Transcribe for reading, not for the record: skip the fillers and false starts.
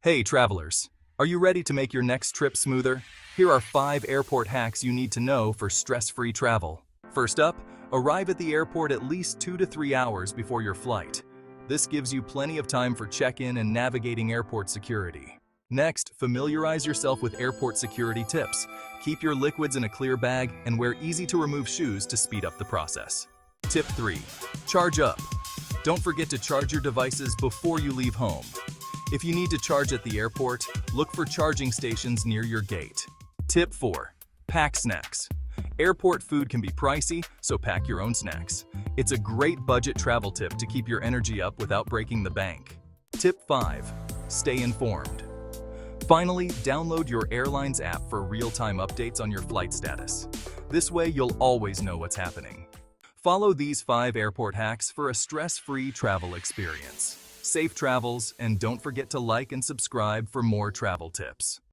Hey travelers, are you ready to make your next trip smoother? Here are 5 airport hacks you need to know for stress-free travel. First up, arrive at the airport at least 2 to 3 hours before your flight. This gives you plenty of time for check-in and navigating airport security. Next, familiarize yourself with airport security tips. Keep your liquids in a clear bag and wear easy-to-remove shoes to speed up the process. Tip 3. Charge up. Don't forget to charge your devices before you leave home. If you need to charge at the airport, look for charging stations near your gate. Tip 4. Pack snacks. Airport food can be pricey, so pack your own snacks. It's a great budget travel tip to keep your energy up without breaking the bank. Tip 5. Stay informed. Finally, download your airline's app for real-time updates on your flight status. This way, you'll always know what's happening. Follow these 5 airport hacks for a stress-free travel experience. Safe travels, and don't forget to like and subscribe for more travel tips.